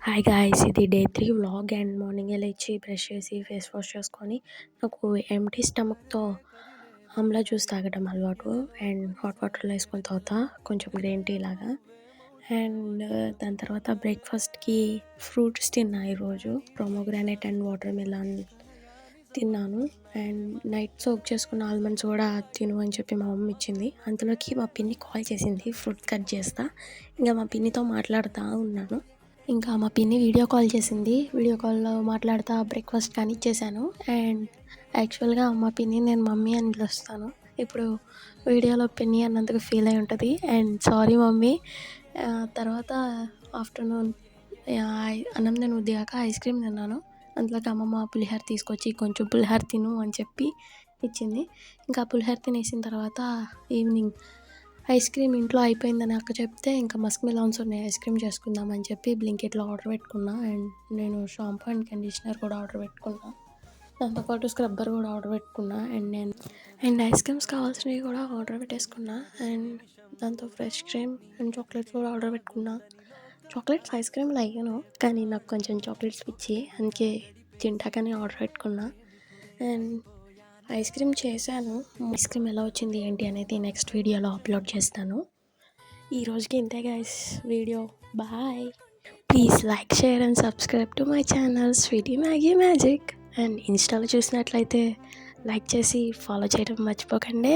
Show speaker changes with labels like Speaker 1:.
Speaker 1: Hi guys, ఇది day 3 vlog. And మార్నింగే లేచి బ్రష్ చేసి ఫేస్ వాష్ చేసుకొని నాకు ఎంప్టీ స్టమక్తో ఆమ్లా జ్యూస్ తాగడం అలవాటు. అండ్ హాట్ వాటర్లో వేసుకొని తాగుతా, కొంచెం గ్రీన్ టీ లాగా. అండ్ దాని తర్వాత బ్రేక్ఫాస్ట్కి ఫ్రూట్స్ తిన్నా ఈరోజు. ప్రొమోగ్రానేట్ అండ్ వాటర్ మిలన్ తిన్నాను. అండ్ నైట్ సోక్ చేసుకున్న ఆల్మండ్స్ కూడా తిను అని చెప్పి మా మమ్మీ ఇచ్చింది. అంతలోకి మా పిన్ని కాల్ చేసింది, ఫ్రూట్ కట్ చేస్తా. ఇంకా మా పిన్నితో మాట్లాడుతూ ఉన్నాను. ఇంకా మా పిన్ని వీడియో కాల్ చేసింది. వీడియో కాల్లో మాట్లాడుతూ బ్రేక్ఫాస్ట్ కానీ ఇచ్చేసాను. అండ్ యాక్చువల్గా మా పిన్ని నేను మమ్మీ అని పిలుస్తాను. ఇప్పుడు వీడియోలో పిన్ని అన్నందుకు ఫీల్ అయి ఉంటుంది. And sorry mummy. తర్వాత ఆఫ్టర్నూన్ అన్నం నేను ఉద్దిగాక ఐస్ క్రీమ్ తిన్నాను. అందులోకి అమ్మమ్మ పులిహోర తీసుకొచ్చి కొంచెం పులిహోర తిను అని చెప్పి ఇచ్చింది. ఇంకా పులిహోర తినేసిన తర్వాత ఈవినింగ్ ఐస్ క్రీమ్ ఇంట్లో అయిపోయిందని అక్క చెప్తే ఇంకా మస్క్ మిలాన్స్ ఉన్నాయి, ఐస్ క్రీమ్ చేసుకుందామని చెప్పి బ్లింకిట్లో ఆర్డర్ పెట్టుకున్నా. అండ్ నేను షాంపూ అండ్ కండిషనర్ కూడా ఆర్డర్ పెట్టుకున్నా. దాంతోపాటు స్క్రబ్బర్ కూడా ఆర్డర్ పెట్టుకున్నా. అండ్ ఐస్ క్రీమ్స్ కావాల్సినవి కూడా ఆర్డర్ పెట్టేసుకున్నా. అండ్ దాంతో ఫ్రెష్ క్రీమ్ అండ్ చాక్లెట్స్ కూడా ఆర్డర్ పెట్టుకున్నా. చాక్లెట్స్ ఐస్ క్రీమ్లో అయ్యాను, కానీ నాకు కొంచెం చాక్లెట్స్ పిచ్చి, అందుకే తింటాకనే ఆర్డర్ పెట్టుకున్నా. అండ్ ఐస్ క్రీమ్ చేశాను. ఐస్ క్రీమ్ ఎలా వచ్చింది ఏంటి అనేది నెక్స్ట్ వీడియోలో అప్లోడ్ చేస్తాను. ఈ రోజుకి ఇంతే guys video. Bye. Please like, share and subscribe to my channel Sweety Maggi magic. అండ్ ఇన్స్టాలో చూసినట్లయితే లైక్ చేసి ఫాలో చేయడం మర్చిపోకండి.